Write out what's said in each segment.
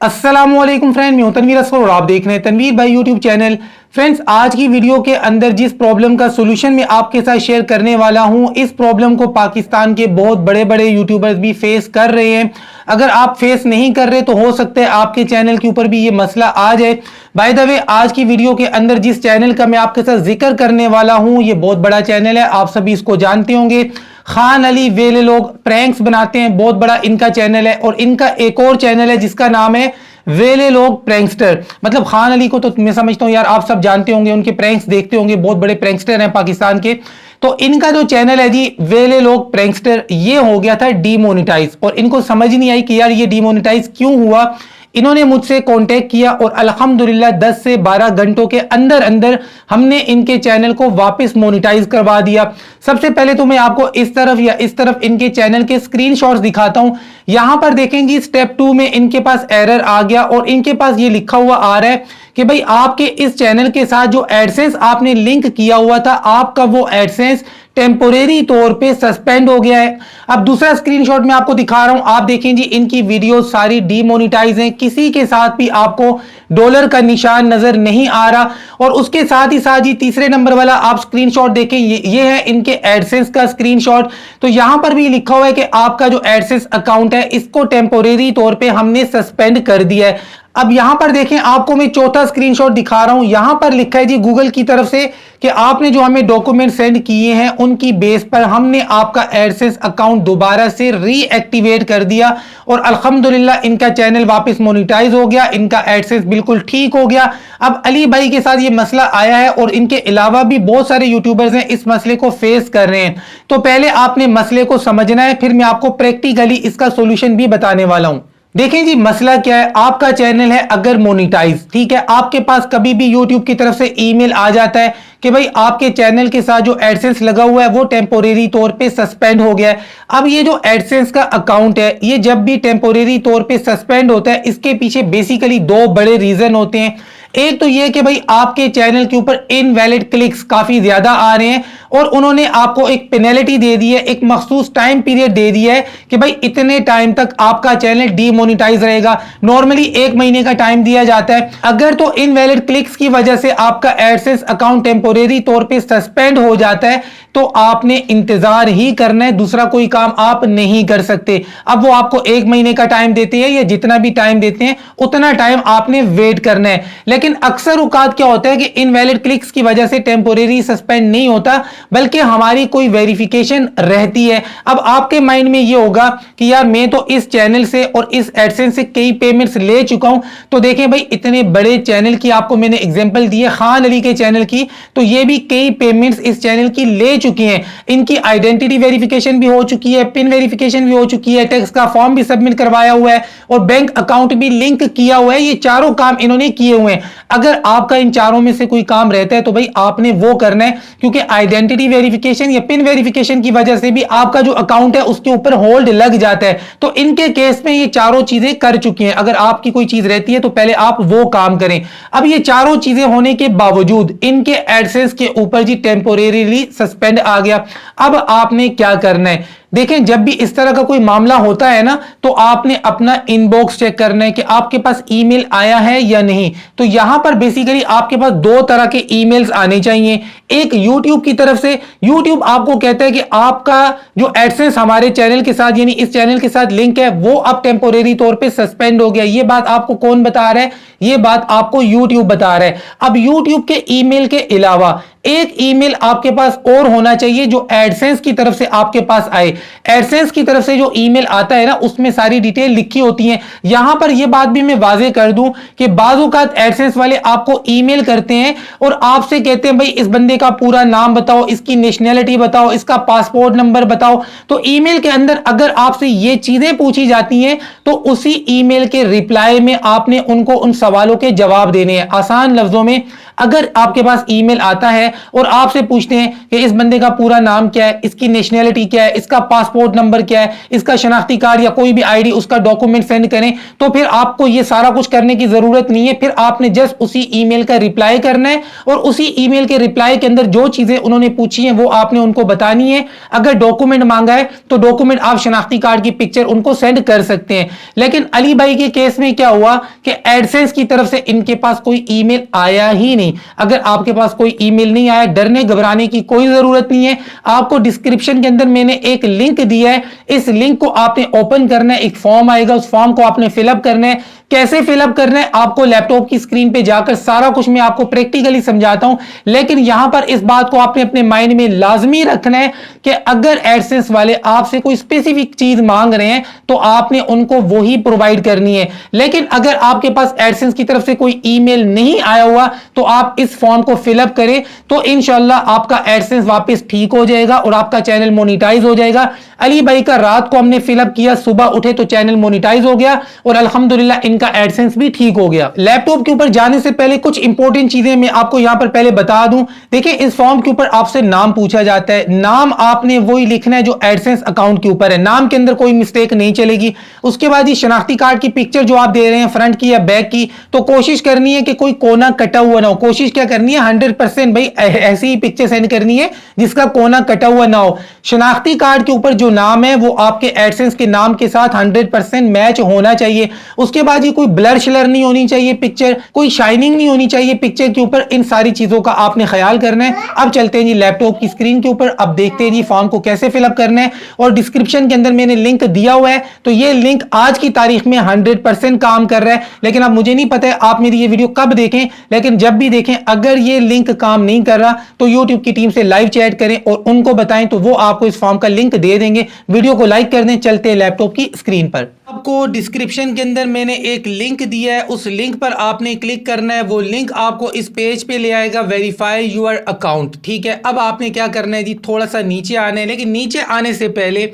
अस्सलामुअलैकुम फ्रेंड, मैं हूं तनवीर असफर और आप देख रहे हैं तनवीर भाई यूट्यूब चैनल। फ्रेंड्स, आज की वीडियो के अंदर जिस प्रॉब्लम का सोल्यूशन मैं आपके साथ शेयर करने वाला हूं, इस प्रॉब्लम को पाकिस्तान के बहुत बड़े बड़े यूट्यूबर्स भी फेस कर रहे हैं। अगर आप फेस नहीं कर रहे तो हो सकता है आपके चैनल के ऊपर भी ये मसला आ जाए। बाय द वे, आज की वीडियो के अंदर जिस चैनल का मैं आपके साथ जिक्र करने वाला हूं, ये बहुत बड़ा चैनल है, आप सभी इसको जानते होंगे। खान अली वेले लोग प्रैंक्स बनाते हैं, बहुत बड़ा इनका चैनल है। और इनका एक और चैनल है जिसका नाम है वेले लोग प्रैंकस्टर। मतलब खान अली को तो मैं समझता हूं यार आप सब जानते होंगे, उनके प्रैंक्स देखते होंगे, बहुत बड़े प्रैंकस्टर हैं पाकिस्तान के। तो इनका जो चैनल है जी वेले लोग प्रैंकस्टर, ये हो गया था डीमोनेटाइज। और इनको समझ नहीं आई कि यार ये डीमोनेटाइज क्यों हुआ। इन्होंने मुझसे कांटेक्ट किया और अल्हम्दुलिल्लाह 10 से 12 घंटों के अंदर अंदर हमने इनके चैनल को वापस मोनेटाइज करवा दिया। सबसे पहले तो मैं आपको इस तरफ या इस तरफ इनके चैनल के स्क्रीनशॉट्स दिखाता हूं। यहां पर देखेंगे स्टेप 2 में इनके पास एरर आ गया और इनके पास ये लिखा हुआ आ रहा है कि भाई आपके इस चैनल के साथ जो एडसेंस आपने लिंक किया हुआ था, आपका वो एडसेंस टेम्पोरेरी तौर पे सस्पेंड हो गया है। अब दूसरा स्क्रीनशॉट मैं आपको दिखा रहा हूं, आप देखें जी इनकी वीडियो सारी डीमोनेटाइज हैं, किसी के साथ भी आपको डॉलर का निशान नजर नहीं आ रहा। और उसके साथ ही साथ जी तीसरे नंबर वाला आप स्क्रीनशॉट देखें, ये है इनके एडसेंस का स्क्रीनशॉट। तो यहां पर भी लिखा हुआ है कि आपका जो एडसेंस अकाउंट है इसको टेम्पोरेरी तौर पे हमने सस्पेंड कर दिया है। अब यहां पर देखें, आपको मैं चौथा स्क्रीनशॉट दिखा रहा हूं। यहां पर लिखा है जी गूगल की तरफ से कि आपने जो हमें डॉक्यूमेंट सेंड किए हैं उनकी बेस पर हमने आपका एडसेंस अकाउंट दोबारा से रीएक्टिवेट कर दिया और अल्हम्दुलिल्लाह इनका चैनल वापस मोनेटाइज हो गया, इनका एडसेंस बिल्कुल ठीक हो गया। अब अली भाई के साथ ये मसला आया है और इनके अलावा भी बहुत सारे यूट्यूबर्स हैं इस मसले को फेस कर रहे हैं। तो पहले आपने मसले को समझना है, फिर मैं आपको प्रैक्टिकली इसका सोल्यूशन भी बताने वाला हूं। देखें जी मसला क्या है, आपका चैनल है अगर मोनेटाइज, ठीक है, आपके पास कभी भी यूट्यूब की तरफ से ईमेल आ जाता है कि भाई आपके चैनल के साथ जो एडसेंस लगा हुआ है वो टेम्पोरेरी तौर पे सस्पेंड हो गया है। अब ये जो एडसेंस का अकाउंट है, ये जब भी टेम्पोरेरी तौर पे सस्पेंड होता है, इसके पीछे बेसिकली दो बड़े रीजन होते हैं। एक तो ये कि भाई आपके चैनल के ऊपर इनवैलिड क्लिक्स काफी ज्यादा आ रहे हैं और उन्होंने आपको एक पेनल्टी दे दी है, एक मखसूस टाइम पीरियड दे दिया है कि भाई इतने टाइम तक आपका चैनल डीमोनेटाइज रहेगा। नॉर्मली 1 महीने का टाइम दिया जाता है। अगर तो इनवैलिड क्लिक्स की वजह से आपका एडसेंस अकाउंट टेम्पोरेरी तौर पे सस्पेंड हो जाता है तो आपने इंतजार ही करना है, दूसरा कोई काम आप नहीं कर सकते। अब वो आपको 1 महीने का टाइम देते हैं या जितना भी टाइम देते हैं उतना टाइम आपने वेट करना है। लेकिन अक्सर औकात क्या होता है कि इनवैलिड क्लिक्स की वजह से टेम्पोरेरी सस्पेंड नहीं होता, बल्कि हमारी कोई वेरिफिकेशन रहती है। अब आपके माइंड में ये होगा कि यार मैं तो इस चैनल से और इस एडसेंस से कई पेमेंट्स ले चुका हूं। तो देखें भाई, इतने बड़े चैनल की आपको मैंने एग्जांपल दी है, खान अली के चैनल की, तो ये भी कई पेमेंट्स इस चैनल की ले चुकी हैं। इनकी आइडेंटिटी वेरिफिकेशन भी हो चुकी है, पिन वेरिफिकेशन भी हो चुकी है, टैक्स का फॉर्म भी सबमिट करवाया हुआ है और बैंक अकाउंट भी लिंक किया हुआ है। ये चारों काम इन्होंने किए हुए हैं। अगर आपका इन चारों में से कोई काम रहता है तो भाई आपने वो करना है, क्योंकि आइडेंटिटी वेरिफिकेशन या पिन वेरिफिकेशन की वजह से भी आपका जो अकाउंट है उसके ऊपर होल्ड लग जाता है। तो इनके केस में ये चारों चीजें कर चुकी हैं। अगर आपकी कोई चीज रहती है तो पहले आप वो काम करें। अब ये चारों चीजें होने के बावजूद इनके एडसेंस के ऊपर जी टेम्पोरेरीली सस्पेंड आ गया। अब आपने क्या करना है, देखें जब भी इस तरह का कोई मामला होता है ना, तो आपने अपना इनबॉक्स चेक करना है कि आपके पास ईमेल आया है या नहीं। तो यहां पर बेसिकली आपके पास दो तरह के ईमेल्स आने चाहिए। एक YouTube की तरफ से, YouTube आपको कहता है कि आपका जो एडसेंस हमारे चैनल के साथ यानी इस चैनल के साथ लिंक है वो अब टेम्पोरेरी तौर पे सस्पेंड हो गया। ये बात आपको कौन बता रहा है? ये बात आपको YouTube बता रहा है। अब YouTube के ईमेल के अलावा एक ईमेल आपके पास और होना चाहिए जो एडसेंस की तरफ से आपके पास आए। एडसेंस की तरफ से जो ईमेल आता है ना, उसमें सारी डिटेल लिखी होती है। यहां पर यह बात भी मैं वाजे कर दूं कि बाज़-औक़ात एडसेंस वाले आपको ईमेल करते हैं और आपसे कहते हैं भाई इस बंदे का पूरा नाम बताओ, इसकी नेशनैलिटी बताओ, इसका पासपोर्ट नंबर बताओ। तो ईमेल के अंदर अगर आपसे ये चीजें पूछी जाती हैं तो उसी ईमेल के रिप्लाई में आपने उनको उन सवालों के जवाब देने हैं। आसान लफ्जों में अगर आपके पास ईमेल आता है और आपसे पूछते हैं कि इस बंदे का पूरा नाम क्या है, इसकी नेशनैलिटी क्या है, इसका पासपोर्ट नंबर क्या है, इसका शनाख्ती कार्ड या कोई भी आईडी, उसका डॉक्यूमेंट सेंड करें, तो फिर आपको ये सारा कुछ करने की जरूरत नहीं है। फिर आपने जस्ट उसी ईमेल का रिप्लाई करना है और उसी ईमेल के रिप्लाई के अंदर जो चीजें उन्होंने पूछी हैं वो आपने उनको बतानी है। अगर डॉक्यूमेंट मांगा है तो डॉक्यूमेंट आप शनाख्ती कार्ड की पिक्चर उनको सेंड कर सकते हैं। लेकिन अली भाई के केस में क्या हुआ कि एडसेंस की तरफ से इनके पास कोई ईमेल आया ही नहीं। अगर आपके पास कोई ईमेल नहीं आया, डरने घबराने की कोई जरूरत नहीं है। आपको डिस्क्रिप्शन के अंदर मैंने एक लिंक दिया है, इस लिंक को आपने ओपन करना है, एक फॉर्म आएगा, उस फॉर्म को आपने फिलअप करना है। कैसे फिलअप करना है आपको लैपटॉप की स्क्रीन पे जाकर सारा कुछ मैं आपको प्रैक्टिकली समझाता हूं। लेकिन यहां पर इस बात को आपने अपने माइंड में लाजमी रखना है कि अगर एडसेंस वाले आपसे कोई स्पेसिफिक चीज मांग रहे हैं तो आपने उनको वही प्रोवाइड करनी है। लेकिन अगर आपके पास एडसेंस की तरफ से कोई ईमेल नहीं आया हुआ तो आप इस फॉर्म को फिलअप करें, तो इंशाल्लाह आपका एडसेंस वापस ठीक हो जाएगा और आपका चैनल मोनिटाइज हो जाएगा। अली भाई का रात को हमने फिलअप किया, सुबह उठे तो चैनल मोनिटाइज हो गया और अल्हम्दुलिल्लाह इनका एडसेंस भी ठीक हो गया। लैपटॉप के ऊपर जाने से पहले कुछ इंपॉर्टेंट चीजें मैं आपको यहां पर पहले बता दूं। देखिए, इस फॉर्म के ऊपर आपसे नाम पूछा जाता है। नाम आपने वही लिखना है जो एडसेंस अकाउंट के ऊपर है, नाम के अंदर कोई मिस्टेक नहीं चलेगी। उसके बाद ये शनाख्ती कार्ड की पिक्चर जो आप दे रहे हैं फ्रंट की या बैक की, तो कोशिश करनी है कि कोई कोना कटा हुआ ना हो। कोशिश क्या करनी है, 100% भाई ऐसी ही पिक्चर सेंड करनी है जिसका कोना कटा हुआ ना हो। शनाख्ती कार्ड के ऊपर जो नाम है वो आपके एडसेंस के नाम के साथ 100% मैच होना चाहिए। उसके बाद ये कोई ब्लर शलर नहीं होनी चाहिए पिक्चर, कोई शाइनिंग नहीं होनी चाहिए पिक्चर के ऊपर। इन सारी चीजों का आपने ख्याल करना है। अब चलते हैं जी लैपटॉप की स्क्रीन के ऊपर। अब देखते हैं जी फॉर्म को कैसे फिलअप करना है। और डिस्क्रिप्शन के अंदर मैंने लिंक दिया हुआ है, तो ये लिंक आज की तारीख में 100% काम कर रहा है। लेकिन अब मुझे नहीं पता है आप मेरी ये वीडियो कब देखें, लेकिन जब भी देखें अगर ये लिंक काम नहीं कर रहा तो यूट्यूब की टीम से लाइव चैट करें और उनको बताएं, तो वो आपको इस फॉर्म का लिंक दे देंगे। वीडियो को लाइक कर दें। चलते हैं लैपटॉप की स्क्रीन पर। आपको डिस्क्रिप्शन के अंदर मैंने एक लिंक दिया है, उस लिंक पर आपने क्लिक करना है। वो लिंक आपको इस पेज पे ले आएगा, वेरीफाई योर अकाउंट। ठीक है, अब आपने क्या करना है जी, थोड़ा सा नीचे आना है। लेकिन नीचे आने से पहले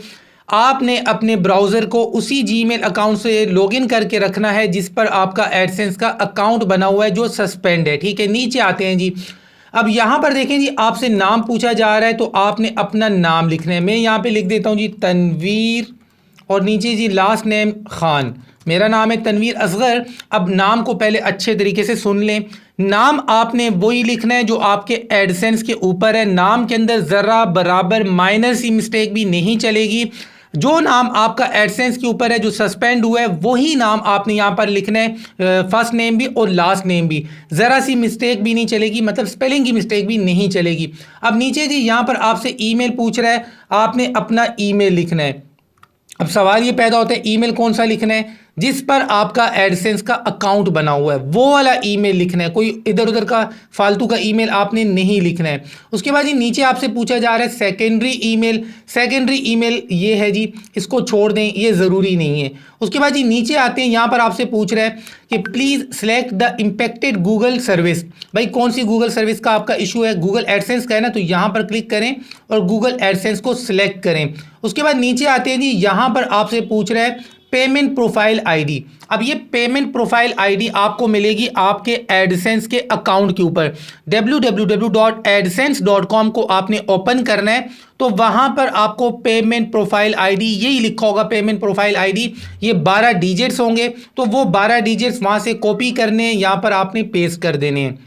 आपने अपने ब्राउज़र को उसी जीमेल अकाउंट से लॉगिन करके रखना है जिस पर आपका एडसेंस का अकाउंट बना हुआ है जो सस्पेंड है। ठीक है, नीचे आते हैं जी। अब यहाँ पर देखें जी, आपसे नाम पूछा जा रहा है तो आपने अपना नाम लिखना है। मैं यहाँ पे लिख देता हूँ जी तनवीर, और नीचे जी लास्ट नेम खान। मेरा नाम है तनवीर असगर। अब नाम को पहले अच्छे तरीके से सुन लें। नाम आपने वही लिखना है जो आपके एडसेंस के ऊपर है। नाम के अंदर ज़रा बराबर माइनर सी मिस्टेक भी नहीं चलेगी। जो नाम आपका एडसेंस के ऊपर है जो सस्पेंड हुआ है वही नाम आपने यहाँ पर लिखना है, फर्स्ट नेम भी और लास्ट नेम भी। ज़रा सी मिस्टेक भी नहीं चलेगी, मतलब स्पेलिंग की मिस्टेक भी नहीं चलेगी। अब नीचे जी यहाँ पर आपसे ईमेल पूछ रहा है, आपने अपना ईमेल लिखना है। अब सवाल ये पैदा होता है ईमेल कौन सा लिखना है, जिस पर आपका एडसेंस का अकाउंट बना हुआ है वो वाला ईमेल लिखना है। कोई इधर उधर का फालतू का ईमेल आपने नहीं लिखना है। उसके बाद जी नीचे आपसे पूछा जा रहा है सेकेंडरी ईमेल। सेकेंडरी ईमेल ये है जी, इसको छोड़ दें, ये ज़रूरी नहीं है। उसके बाद जी नीचे आते हैं, यहाँ पर आपसे पूछ रहा है कि please select the impacted Google service. भाई कौन सी गूगल सर्विस का आपका इशू है, गूगल एडसेंस का है ना, तो यहाँ पर क्लिक करें और गूगल एडसेंस को सिलेक्ट करें। उसके बाद नीचे आते हैं जी, यहाँ पर आपसे पूछ रहा है पेमेंट प्रोफाइल आईडी। अब ये पेमेंट प्रोफाइल आईडी आपको मिलेगी आपके एडसेंस के अकाउंट के ऊपर। www.adsense.com को आपने ओपन करना है, तो वहां पर आपको पेमेंट प्रोफाइल आईडी यही लिखा होगा, पेमेंट प्रोफाइल आईडी। ये 12 डिजिट्स होंगे, तो वो 12 डिजिट्स वहां से कॉपी करने हैं, यहां पर आपने पेस्ट कर देने हैं।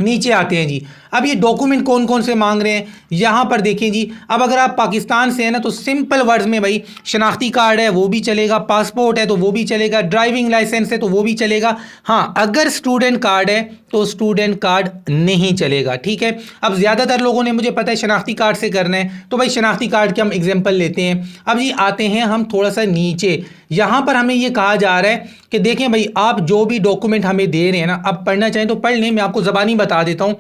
नीचे आते हैं जी। अब ये डॉक्यूमेंट कौन कौन से मांग रहे हैं यहाँ पर देखें जी। अब अगर आप पाकिस्तान से हैं ना तो सिंपल वर्ड्स में भाई शनाख्ती कार्ड है वो भी चलेगा, पासपोर्ट है तो वो भी चलेगा, ड्राइविंग लाइसेंस है तो वो भी चलेगा। हाँ, अगर स्टूडेंट कार्ड है तो स्टूडेंट कार्ड नहीं चलेगा। ठीक है, अब ज़्यादातर लोगों ने मुझे पता है शनाख्ती कार्ड से करना है, तो भाई शनाख्ती कार्ड के हम एग्जाम्पल लेते हैं। अब जी आते हैं हम थोड़ा सा नीचे, यहाँ पर हमें ये कहा जा रहा है कि देखें भाई आप जो भी डॉक्यूमेंट हमें दे रहे हैं ना, अब पढ़ना चाहें तो पढ़ लें, मैं आपको ज़बानी बता देता हूँ।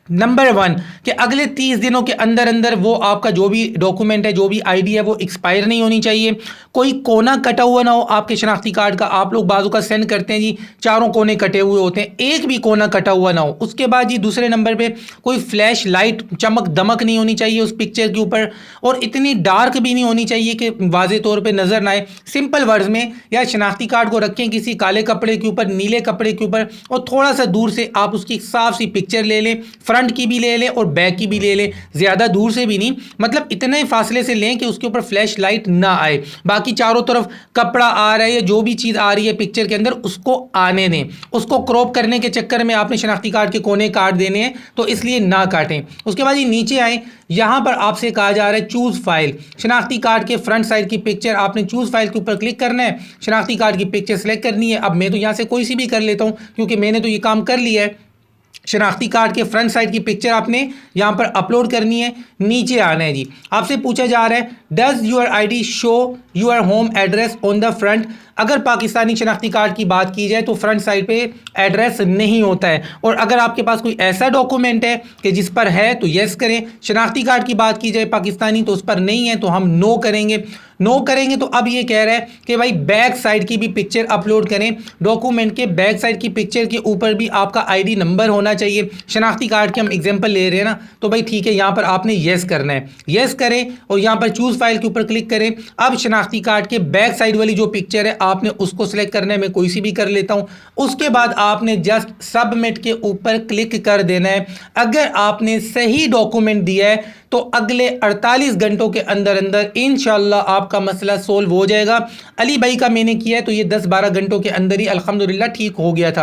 नंबर 1 कि अगले 30 दिनों के अंदर अंदर वो आपका जो भी डॉक्यूमेंट है, जो भी आईडी है, वो एक्सपायर नहीं होनी चाहिए। कोई कोना कटा हुआ ना हो आपके शनाख्ती कार्ड का। आप लोग बाजू का सेंड करते हैं जी, चारों कोने कटे हुए होते हैं, एक भी कोना कटा हुआ ना हो। उसके बाद जी दूसरे नंबर पे कोई फ्लैश लाइट चमक दमक नहीं होनी चाहिए उस पिक्चर के ऊपर, और इतनी डार्क भी नहीं होनी चाहिए कि वाजे तौर पर नजर ना आए। सिंपल वर्ड्स में, या शनाख्ती कार्ड को रखें किसी काले कपड़े के ऊपर, नीले कपड़े के ऊपर, और थोड़ा सा दूर से आप उसकी साफ सी पिक्चर ले लें, फ्रंट की भी ले लें और बैक की भी ले लें, ज़्यादा दूर से भी नहीं, मतलब इतने फासले से लें कि उसके ऊपर फ्लैश लाइट ना आए। बाकी चारों तरफ कपड़ा आ रहा है या जो भी चीज़ आ रही है पिक्चर के अंदर, उसको आने दें। उसको क्रॉप करने के चक्कर में आपने शनाख्ती कार्ड के कोने काट देने हैं, तो इसलिए ना काटें। उसके बाद ये नीचे आए, यहां पर आपसे कहा जा रहा है चूज फाइल। शनाख्ती कार्ड के फ्रंट साइड की पिक्चर आपने चूज फाइल के ऊपर क्लिक करना है, शनाख्ती कार्ड की पिक्चर सेलेक्ट करनी है। अब मैं तो यहां से कोई सी भी कर लेता हूं क्योंकि मैंने तो ये काम कर लिया है। शनाख्ती कार्ड के फ्रंट साइड की पिक्चर आपने यहां पर अपलोड करनी है। नीचे आना है जी, आपसे पूछा जा रहा है does your ID show your home address on the front. अगर पाकिस्तानी शनाख्ती कार्ड की बात की जाए तो फ्रंट साइड पे एड्रेस नहीं होता है, और अगर आपके पास कोई ऐसा डॉक्यूमेंट है कि जिस पर है तो यस करें। शनाख्ती कार्ड की बात की जाए पाकिस्तानी तो उस पर नहीं है तो हम नो करेंगे। नो करेंगे तो अब ये कह रहा है कि भाई बैक साइड की भी पिक्चर अपलोड करें। डॉक्यूमेंट के बैक साइड की पिक्चर के ऊपर भी आपका आईडी नंबर होना चाहिए। शनाख्ती कार्ड के हम एग्जांपल ले रहे हैं ना, तो भाई ठीक है, यहाँ पर आपने यस करना है। यस करें और यहाँ पर चूज फाइल के ऊपर क्लिक करें। अब शनाख्ती कार्ड के बैक साइड वाली जो पिक्चर है आपने उसको सिलेक्ट करना है। मैं कोई सी भी कर लेता हूँ। उसके बाद आपने जस्ट सबमिट के ऊपर क्लिक कर देना है। अगर आपने सही डॉक्यूमेंट दिया है तो अगले 48 घंटों के अंदर अंदर इंशाल्लाह आपका मसला सोल्व हो जाएगा। अली भाई का मैंने किया है तो ये 10-12 घंटों के अंदर ही अल्हम्दुलिल्लाह ठीक हो गया था।